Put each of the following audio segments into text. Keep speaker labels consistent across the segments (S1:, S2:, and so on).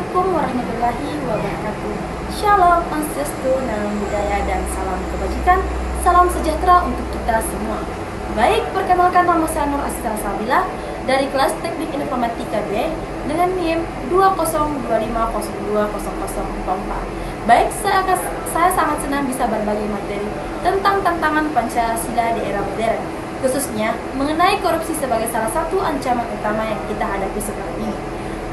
S1: Assalamualaikum warahmatullahi wabarakatuh. Shalom, Om Swastiastu, Namo Buddhaya, dan salam kebajikan. Salam sejahtera untuk kita semua. Baik, perkenalkan nama saya Nur Asita Sabila dari kelas Teknik Informatika B dengan NIM 2025020044. Baik, saya sangat senang bisa berbagi materi tentang tantangan Pancasila di era modern, khususnya mengenai korupsi sebagai salah satu ancaman utama yang kita hadapi sekarang ini.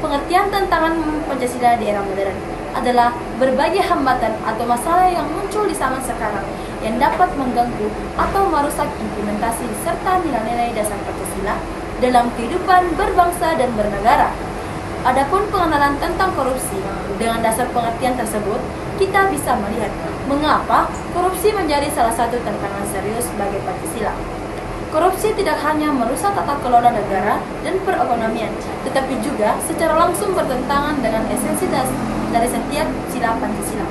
S1: Pengertian tantangan Pancasila di era modern adalah berbagai hambatan atau masalah yang muncul di zaman sekarang yang dapat mengganggu atau merusak implementasi serta nilai-nilai dasar Pancasila dalam kehidupan berbangsa dan bernegara. Adapun pengenalan tentang korupsi, dengan dasar pengertian tersebut, kita bisa melihat mengapa korupsi menjadi salah satu tantangan serius bagi Pancasila. Korupsi tidak hanya merusak tata kelola negara dan perekonomian, tetapi juga secara langsung bertentangan dengan esensi dari setiap sila Pancasila.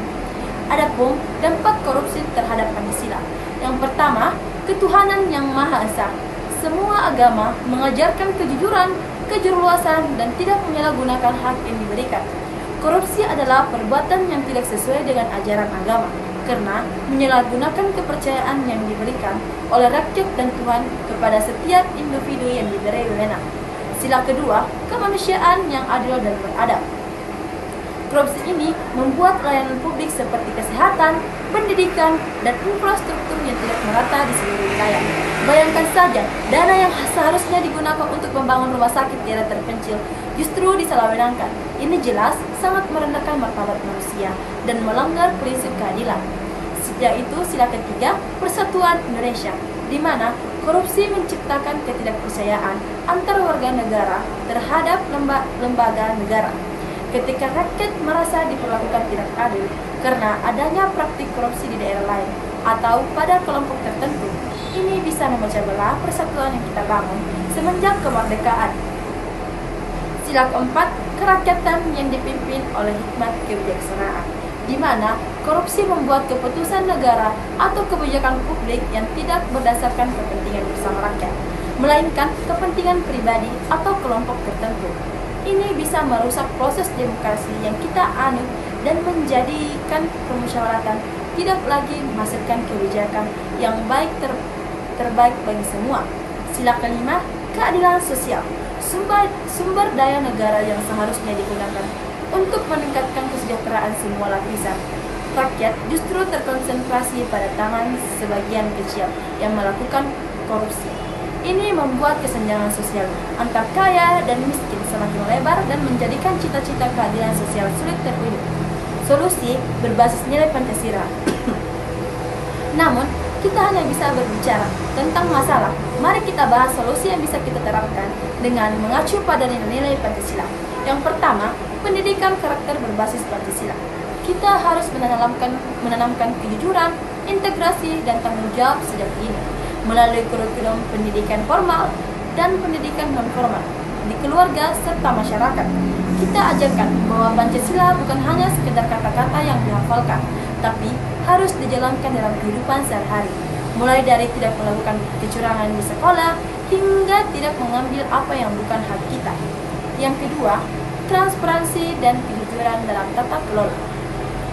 S1: Adapun dampak korupsi terhadap Pancasila, yang pertama, ketuhanan yang Maha Esa. Semua agama mengajarkan kejujuran, kejuruluasan, dan tidak menyalahgunakan hak yang diberikan. Korupsi adalah perbuatan yang tidak sesuai dengan ajaran agama, karena menyalahgunakan kepercayaan yang diberikan oleh rakyat dan Tuhan kepada setiap individu yang diberi wewenang. Sila kedua, kemanusiaan yang adil dan beradab. Korupsi ini membuat layanan publik seperti kesehatan, pendidikan, dan infrastruktur yang tidak merata di seluruh wilayah. Bayangkan saja, dana yang seharusnya digunakan untuk membangun rumah sakit di daerah terpencil justru disalahgunakan. Ini jelas sangat merendahkan martabat manusia dan melanggar prinsip keadilan. Yaitu sila ketiga, persatuan Indonesia, di mana korupsi menciptakan ketidakpercayaan antar warga negara terhadap lembaga negara. Ketika rakyat merasa diperlakukan tidak adil karena adanya praktik korupsi di daerah lain atau pada kelompok tertentu, ini bisa memecah belah persatuan yang kita bangun semenjak kemerdekaan. Sila keempat, kerakyatan yang dipimpin oleh hikmat kebijaksanaan, di mana korupsi membuat keputusan negara atau kebijakan publik yang tidak berdasarkan kepentingan bersama rakyat, melainkan kepentingan pribadi atau kelompok tertentu. Ini bisa merusak proses demokrasi yang kita anut dan menjadikan permusyawaratan tidak lagi menghasilkan kebijakan yang terbaik bagi semua. Sila kelima, keadilan sosial. Sumber daya negara yang seharusnya digunakan untuk meningkatkan kesejahteraan semua lapisan rakyat justru terkonsentrasi pada tangan sebagian kecil yang melakukan korupsi. Ini membuat kesenjangan sosial antar kaya dan miskin semakin lebar dan menjadikan cita-cita keadilan sosial sulit terwujud. Solusi berbasis nilai Pancasila. Namun, kita hanya bisa berbicara tentang masalah. Mari kita bahas solusi yang bisa kita terapkan dengan mengacu pada nilai-nilai Pancasila. Yang pertama, pendidikan karakter berbasis Pancasila. Kita harus menanamkan kejujuran, integrasi, dan tanggung jawab sejak dini melalui kurikulum pendidikan formal dan pendidikan non-formal di keluarga serta masyarakat. Kita ajarkan bahwa Pancasila bukan hanya sekedar kata-kata yang dihafalkan, tapi harus dijalankan dalam kehidupan sehari-hari, mulai dari tidak melakukan kecurangan di sekolah hingga tidak mengambil apa yang bukan hak kita. Yang kedua, transparansi dan kejujuran dalam tata kelola.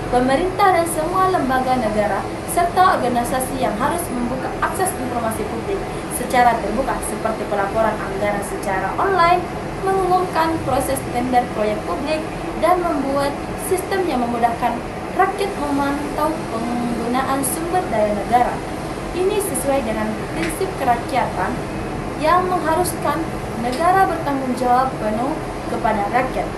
S1: Pemerintah dan semua lembaga negara serta organisasi yang harus membuka akses informasi publik secara terbuka seperti pelaporan anggaran secara online, mengumumkan proses tender proyek publik, dan membuat sistem yang memudahkan rakyat memantau penggunaan sumber daya negara. Ini sesuai dengan prinsip kerakyatan yang mengharuskan negara bertanggung jawab penuh kepada rakyat.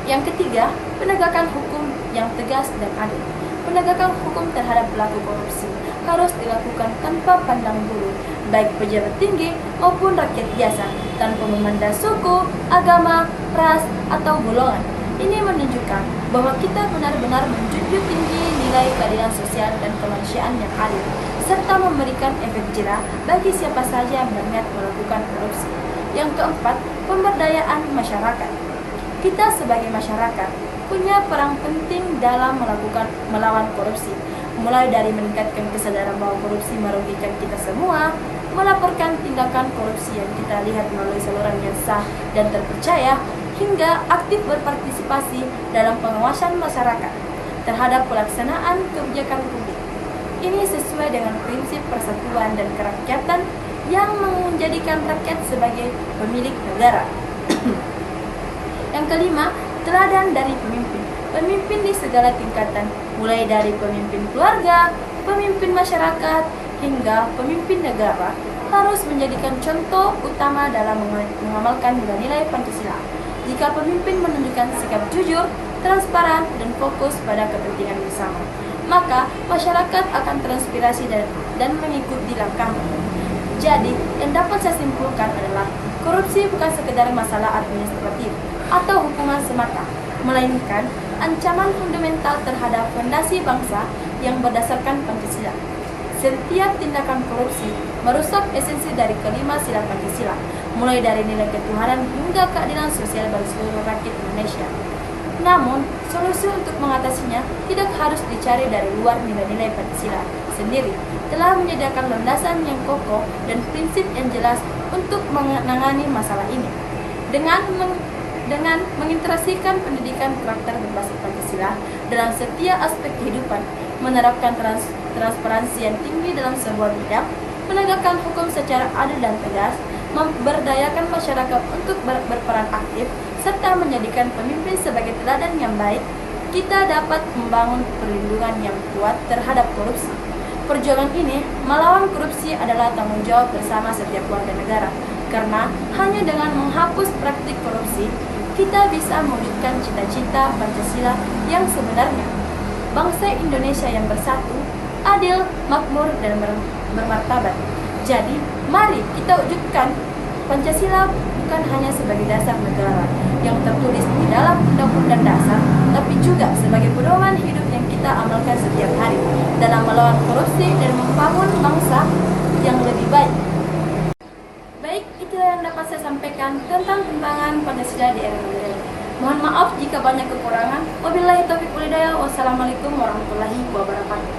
S1: Yang ketiga, penegakan hukum yang tegas dan adil. Penegakan hukum terhadap pelaku korupsi harus dilakukan tanpa pandang bulu, baik pejabat tinggi maupun rakyat biasa, tanpa memandang suku, agama, ras, atau golongan. Ini menunjukkan bahwa kita benar-benar menjunjung tinggi nilai keadilan sosial dan kemanusiaan yang adil, serta memberikan efek jera bagi siapa saja yang berniat melakukan korupsi. Yang keempat, pemberdayaan masyarakat. Kita sebagai masyarakat punya peran penting dalam melawan korupsi, mulai dari meningkatkan kesadaran bahwa korupsi merugikan kita semua, melaporkan tindakan korupsi yang kita lihat melalui saluran yang sah dan terpercaya, hingga aktif berpartisipasi dalam pengawasan masyarakat terhadap pelaksanaan kebijakan publik. Ini sesuai dengan prinsip persatuan dan kerakyatan yang menjadikan rakyat sebagai pemilik negara. Yang kelima, teladan dari pemimpin. Pemimpin di segala tingkatan, mulai dari pemimpin keluarga, pemimpin masyarakat, hingga pemimpin negara, harus menjadikan contoh utama dalam mengamalkan nilai-nilai Pancasila. Jika pemimpin menunjukkan sikap jujur, transparan, dan fokus pada kepentingan bersama, maka masyarakat akan terinspirasi dan mengikuti langkahnya. Jadi, yang dapat saya simpulkan adalah korupsi bukan sekedar masalah administratif atau hukuman semata, melainkan ancaman fundamental terhadap fondasi bangsa yang berdasarkan Pancasila. Setiap tindakan korupsi merusak esensi dari kelima sila Pancasila, mulai dari nilai ketuhanan hingga keadilan sosial bagi seluruh rakyat Indonesia. Namun, solusi untuk mengatasinya tidak harus dicari dari luar nilai-nilai Pancasila sendiri, telah menyediakan landasan yang kokoh dan prinsip yang jelas untuk menangani masalah ini. Dengan mengintegrasikan pendidikan karakter berbasis Pancasila dalam setiap aspek kehidupan, menerapkan transparansi yang tinggi dalam sebuah bidang, menegakkan hukum secara adil dan tegas, memberdayakan masyarakat untuk berperan aktif, serta menjadikan pemimpin sebagai teladan yang baik, kita dapat membangun perlindungan yang kuat terhadap korupsi. Perjuangan ini melawan korupsi adalah tanggung jawab bersama setiap warga negara, karena hanya dengan menghapus praktik korupsi, kita bisa mewujudkan cita-cita Pancasila yang sebenarnya. Bangsa Indonesia yang bersatu, adil, makmur, dan bermartabat. Jadi, mari kita wujudkan Pancasila bukan hanya sebagai dasar negara yang tertulis di dalam Undang-Undang Dasar, tapi juga sebagai pedoman hidup yang kita amalkan setiap hari dalam melawan korupsi dan membangun bangsa yang lebih baik. Baik, itulah yang dapat saya sampaikan tentang pengembangan Pancasila di era modern. Mohon maaf jika banyak kekurangan. Wabillahi taufiq wal hidayah. Wassalamualaikum warahmatullahi wabarakatuh.